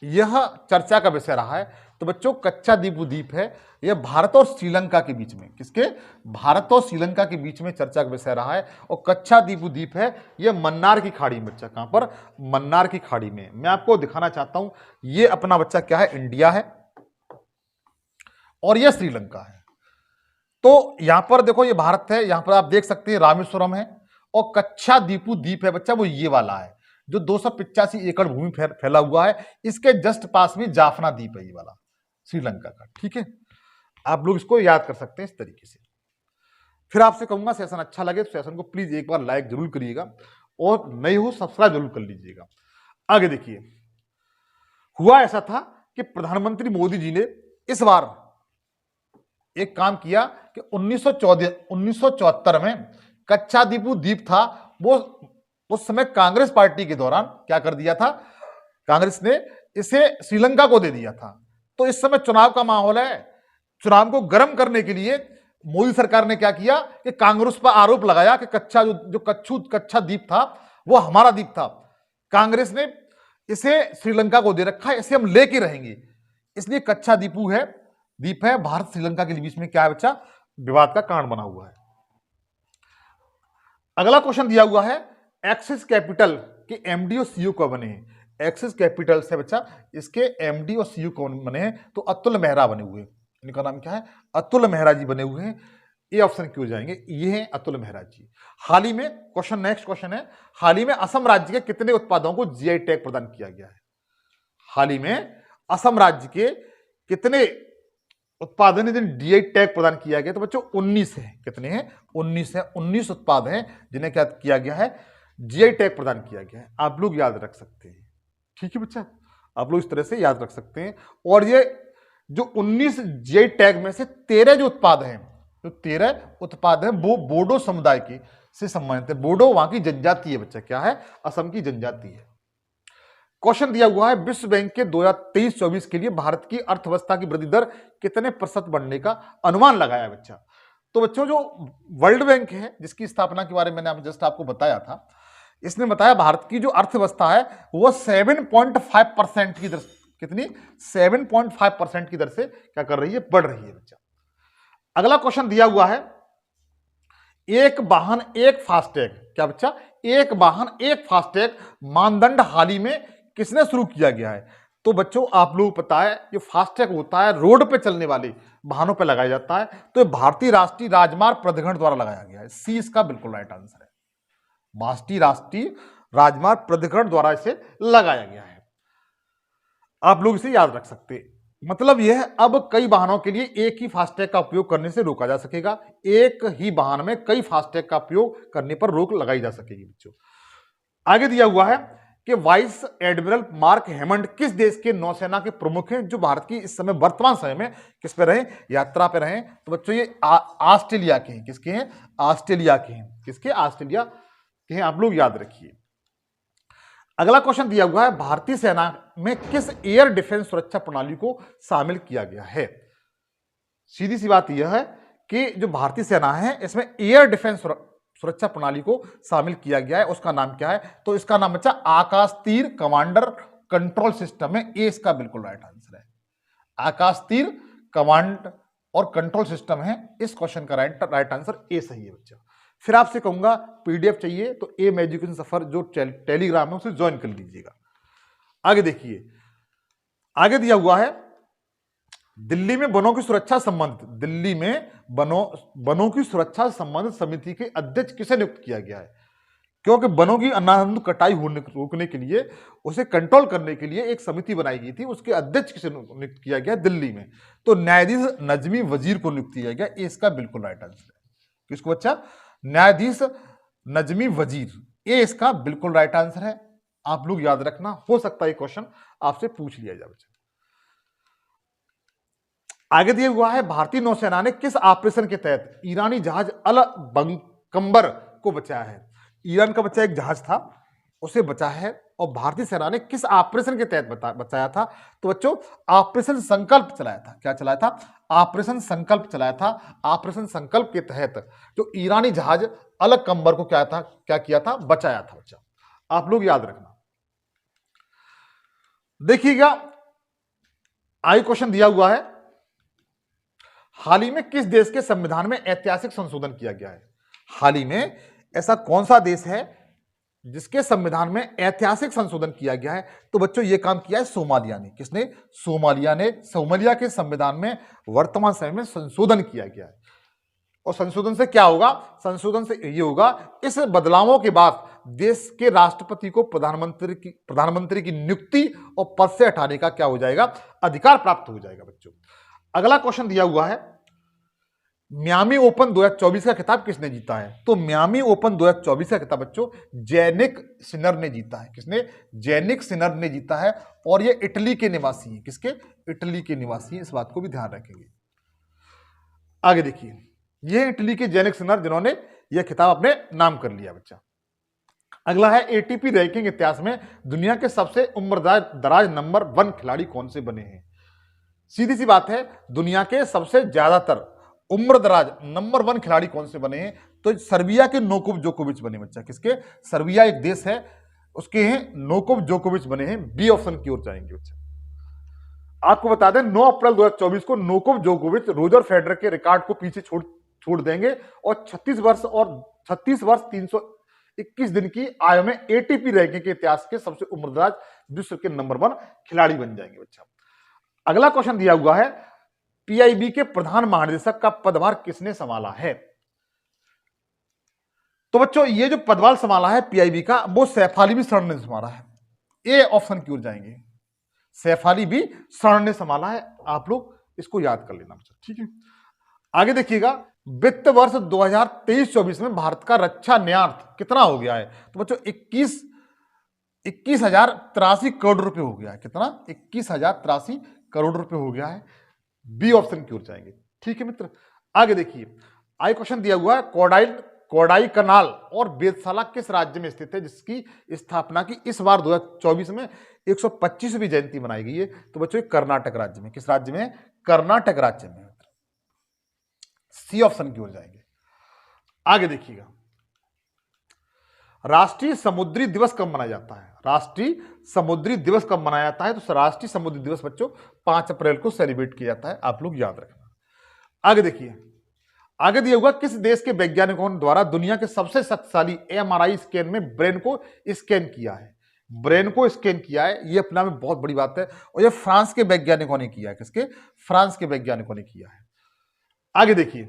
यह चर्चा का विषय रहा है। तो बच्चों, कच्चा दीपू द्वीप है, यह भारत और श्रीलंका के बीच में, किसके, भारत और श्रीलंका के बीच में चर्चा का विषय रहा है। और कच्चा दीपू द्वीप है, यह मन्नार की खाड़ी में बच्चा, कहां पर, मन्नार की खाड़ी में। मैं आपको दिखाना चाहता हूं, यह अपना बच्चा क्या है, इंडिया है और यह श्रीलंका है। तो यहां पर देखो, यह भारत है, यहां पर आप देख सकते हैं रामेश्वरम है, और कच्चा दीपू द्वीप है बच्चा, वो ये वाला है जो 285 एकड़ भूमि फैला हुआ है। इसके जस्ट पास में जाफना द्वीप है, ये वाला श्रीलंका का, ठीक है। आप लोग इसको याद कर सकते हैं इस तरीके से। फिर आपसे कहूंगा, सेशन अच्छा लगे तो सेशन को प्लीज एक बार लाइक जरूर करिएगा और नए हो सब्सक्राइब जरूर कर लीजिएगा। आगे देखिए, हुआ ऐसा था कि प्रधानमंत्री मोदी जी ने इस बार एक काम किया कि 1974 में कच्चा दीपू द्वीप था, वो उस समय कांग्रेस पार्टी के दौरान क्या कर दिया था, कांग्रेस ने इसे श्रीलंका को दे दिया था। तो इस समय चुनाव का माहौल है, चुनाव को गर्म करने के लिए मोदी सरकार ने क्या किया कि कांग्रेस पर आरोप लगाया कि कच्चा द्वीप था वो हमारा द्वीप था, कांग्रेस ने इसे श्रीलंका को दे रखा है, इसे हम लेके रहेंगे। इसलिए कच्चा द्वीप है भारत श्रीलंका के बीच में क्या है बच्चा, विवाद का कारण बना हुआ है। अगला क्वेश्चन दिया हुआ है, एक्सिस कैपिटल के एमडी और सीईओ कौन बने हैं। एक्सिस कैपिटल से बच्चा इसके एमडी और सीईओ कौन बने हैं, तो अतुल मेहरा बने हुए। इनका नाम क्या है, अतुल मेहरा जी बने हुए हैं। ये ऑप्शन क्यों जाएंगे, ये हैं अतुल मेहरा जी। हाल ही में क्वेश्चन, नेक्स्ट क्वेश्चन है, हाल ही में असम राज्य के कितने उत्पादों को जीआई टैग प्रदान किया गया है? हाल ही में असम राज्य के कितने उत्पादन जीआई टैग प्रदान किया गया? तो बच्चों 19 है। कितने हैं? 19 है। 19 उत्पाद हैं जिन्हें क्या किया गया है, जीआई टैग प्रदान किया गया है। आप लोग याद रख सकते हैं, ठीक है बच्चा, आप लोग इस तरह से याद रख सकते हैं। और ये जो 19 जीआई टैग में से 13 जो उत्पाद हैं, जो 13 उत्पाद हैं वो बोडो समुदाय के से संबंधित है। बोडो वहां की जनजाति है बच्चा, क्या है, असम की जनजाति है। क्वेश्चन दिया हुआ है, विश्व बैंक के 2023-24 के लिए भारत की अर्थव्यवस्था की वृद्धि दर कितने प्रतिशत बढ़ने का अनुमान लगाया है बच्चा? तो बच्चों जो वर्ल्ड बैंक है, जिसकी स्थापना के बारे में मैंने जस्ट आपको बताया था, इसने बताया भारत की जो अर्थव्यवस्था है वो 7.5% की दर, कितनी, 7.5% की दर से क्या कर रही है, बढ़ रही है बच्चा। अगला क्वेश्चन दिया हुआ है, एक वाहन एक फास्टैग, क्या बच्चा, एक वाहन एक फास्टैग मानदंड हाल ही में किसने शुरू किया गया है? तो बच्चों आप लोग पता है, जो फास्टैग होता है रोड पे चलने वाले वाहनों पे लगाया जाता है, तो भारतीय राष्ट्रीय राजमार्ग प्राधिकरण द्वारा लगाया गया है। सी इसका बिल्कुल राइट आंसर है, भारतीय राष्ट्रीय राजमार्ग प्राधिकरण द्वारा इसे लगाया गया है। आप लोग इसे याद रख सकते हैं। मतलब यह है, अब कई वाहनों के लिए एक ही फास्टैग का उपयोग करने से रोका जा सकेगा। एक ही वाहन में कई फास्टैग का उपयोग करने पर रोक लगाई जा सकेगी बच्चों। आगे दिया हुआ है कि वाइस एडमिरल मार्क हेमंड किस देश के नौसेना के प्रमुख हैं, जो भारत की इस समय वर्तमान समय में किस पे रहे, यात्रा पे रहे? तो बच्चों ये ऑस्ट्रेलिया के हैं। किसके हैं? ऑस्ट्रेलिया के हैं। किसके? ऑस्ट्रेलिया के हैं। आप लोग याद रखिए। अगला क्वेश्चन दिया हुआ है, भारतीय सेना में किस एयर डिफेंस सुरक्षा प्रणाली को शामिल किया गया है? सीधी सी बात यह है कि जो भारतीय सेना है इसमें एयर डिफेंस सुरक्षा प्रणाली को शामिल किया गया है। उसका नाम क्या है? तो इसका नाम बच्चा आकाश तीर कमांडर कंट्रोल सिस्टम है। ए इसका बिल्कुल राइट आंसर है, आकाश तीर कमांड और कंट्रोल सिस्टम है। इस क्वेश्चन का राइट आंसर ए सही है बच्चा। फिर आपसे कहूंगा पीडीएफ चाहिए तो एम एजुकेशन सफर जो टेलीग्राम है उसे ज्वाइन कर लीजिएगा। आगे देखिए, आगे दिया हुआ है, दिल्ली में वनों की सुरक्षा संबंधित, दिल्ली में वनों की सुरक्षा संबंधित समिति के अध्यक्ष किसे नियुक्त किया गया है? क्योंकि वनों की अनावश्यक कटाई होने रोकने के लिए, उसे कंट्रोल करने के लिए एक समिति बनाई गई थी, उसके अध्यक्ष किसे नियुक्त किया गया दिल्ली में? तो न्यायाधीश नजमी वजीर को नियुक्त किया गया। इसका बिल्कुल राइट आंसर है। किसको बच्चा? न्यायाधीश नजमी वजीर। ये इसका बिल्कुल राइट आंसर है। आप लोग याद रखना, हो सकता है क्वेश्चन आपसे पूछ लिया जाए बच्चा। आगे दिया हुआ है, भारतीय नौसेना ने किस ऑपरेशन के तहत ईरानी जहाज अल बंकम्बर को बचाया है? ईरान का बच्चा एक जहाज था, उसे बचाया है। और भारतीय सेना ने किस ऑपरेशन के तहत बचाया था? तो बच्चों ऑपरेशन संकल्प चलाया था। क्या चलाया था? ऑपरेशन संकल्प चलाया था। ऑपरेशन संकल्प के तहत जो ईरानी जहाज अल कंबर को क्या किया था? बचाया था बच्चा। आप लोग याद रखना। देखिएगा, आई क्वेश्चन दिया हुआ है, हाल ही में किस देश के संविधान में ऐतिहासिक संशोधन किया गया है? हाल ही में ऐसा कौन सा देश है जिसके संविधान में ऐतिहासिक संशोधन किया गया है? तो बच्चों ये काम किया है सोमालिया ने। किसने? सोमालिया ने। सोमालिया के संविधान में वर्तमान समय में संशोधन किया गया है। और संशोधन से क्या होगा? संशोधन से ये होगा, इस बदलावों के बाद देश के राष्ट्रपति को प्रधानमंत्री की नियुक्ति और पद से हटाने का क्या हो जाएगा? अधिकार प्राप्त हो जाएगा बच्चों। अगला क्वेश्चन दिया हुआ है, मियामी ओपन 2024 का खिताब किसने जीता है? तो मियामी ओपन 2024 का खिताब बच्चों जैनिक सिनर ने जीता है। किसने? जैनिक सिनर ने जीता है। और ये इटली के निवासी हैं। किसके? इटली के निवासी हैं। इस बात को भी ध्यान रखेंगे। आगे देखिए, ये इटली के जैनिक सिनर जिन्होंने यह खिताब अपने नाम कर लिया बच्चा। अगला है, एटीपी रैंकिंग इतिहास में दुनिया के सबसे उम्रदराज नंबर 1 खिलाड़ी कौन से बने हैं? सीधी सी बात है, दुनिया के सबसे ज्यादातर उम्रदराज नंबर 1 खिलाड़ी कौन से बने हैं? तो सर्बिया के नोकोव जोकोविच बने बच्चा। किसके? सर्बिया एक देश है, उसके हैं नोकोव जोकोविच बने हैं। बी ऑप्शन की ओर जाएंगे बच्चा। आपको बता दें 9 अप्रैल 2024 को नोकोव जोकोविच रोजर फेडरर के रिकॉर्ड को पीछे छोड़ देंगे और 36 वर्ष 321 दिन की आयु में एटीपी रैंकिंग के इतिहास के सबसे उम्रदराज विश्व के नंबर 1 खिलाड़ी बन जाएंगे बच्चा। अगला क्वेश्चन दिया हुआ है, पीआईबी के प्रधान महानिदेशक का पदभार किसने संभाला है? तो बच्चों ये जो पदभार संभाला है पीआईबी का, वो सैफ अली भी शरण ने संभाला है। ए ऑप्शन की ओर जाएंगे, सैफ अली भी शरण ने संभाला है। आप लोग इसको याद कर लेना बच्चों, ठीक है। आगे देखिएगा, वित्त वर्ष 2023-24 में भारत का रक्षा न्यार्थ कितना हो गया है? तो बच्चों 21,083 करोड़ रुपए हो गया है। कितना? 21,083 करोड़ रुपए हो गया है। बी ऑप्शन की ओर जाएंगे, ठीक है मित्र। आगे देखिए, आई क्वेश्चन दिया हुआ है, कोडाई कनाल और वेधशाला किस राज्य में स्थित है, जिसकी स्थापना की इस बार 2024 में 125वीं जयंती मनाई गई है? तो बच्चों कर्नाटक राज्य में। किस राज्य में? कर्नाटक राज्य में। सी ऑप्शन की ओर जाएंगे। आगे देखिएगा, राष्ट्रीय समुद्री दिवस कब मनाया जाता है? राष्ट्रीय समुद्री दिवस कब मनाया जाता है? तो राष्ट्रीय समुद्री दिवस बच्चों 5 अप्रैल को सेलिब्रेट किया जाता है। आप लोग याद रखना। आगे देखिए, आगे दिया हुआ, किस देश के वैज्ञानिकों द्वारा दुनिया के सबसे शक्तिशाली एमआरआई स्कैन में ब्रेन को स्कैन किया है? ब्रेन को स्कैन किया है, ये अपना में बहुत बड़ी बात है। और ये फ्रांस के वैज्ञानिकों ने किया है। किसके? फ्रांस के वैज्ञानिकों ने किया है। आगे देखिए,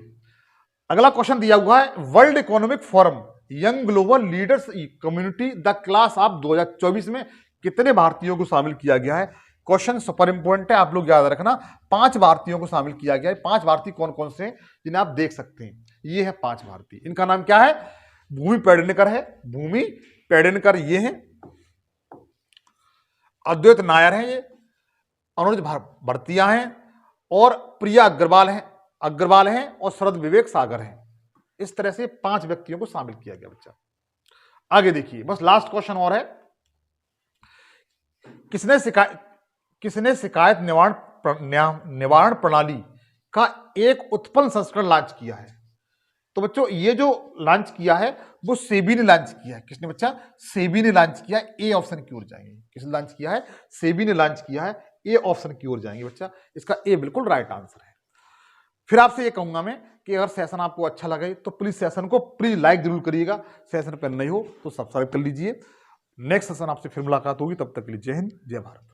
अगला क्वेश्चन दिया हुआ है, world economic forum young global leaders community the class of 2024 में कितने भारतीयों को शामिल किया गया है? क्वेश्चन सुपर इंपोर्टेंट है, आप लोग याद रखना। 5 भारतीयों को शामिल किया गया है। 5 भारतीय कौन कौन से हैं जिन्हें आप देख सकते हैं? ये है 5 भारतीय। इनका नाम क्या है? भूमि पेडनेकर है, भूमि पेडनेकर ये है, अद्वैत नायर है, ये अनुज भरतिया हैं, और प्रिया अग्रवाल हैं और शरद विवेक सागर हैं। इस तरह से 5 व्यक्तियों को शामिल किया गया बच्चा। आगे देखिए, बस लास्ट क्वेश्चन और है, किसने शिकायत निवारण प्रणाली का एक उत्पन्न संस्करण लॉन्च किया है? तो बच्चों ये जो लॉन्च किया है वो सेबी ने लॉन्च किया है। किसने बच्चा? सेबी ने लॉन्च किया है। ए ऑप्शन की ओर जाएंगे। किसने लॉन्च किया है? सेबी ने लॉन्च किया है। ए ऑप्शन की ओर जाएंगे बच्चा। इसका ए बिल्कुल राइट आंसर है। फिर आपसे ये कहूंगा मैं कि अगर सेशन आपको अच्छा लगे तो प्लीज सेशन को लाइक जरूर करिएगा। सेशन पर नहीं हो तो सब्सक्राइब कर लीजिए। नेक्स्ट सेशन आपसे फिर मुलाकात होगी, तब तक के लिए जय हिंद, जय भारत।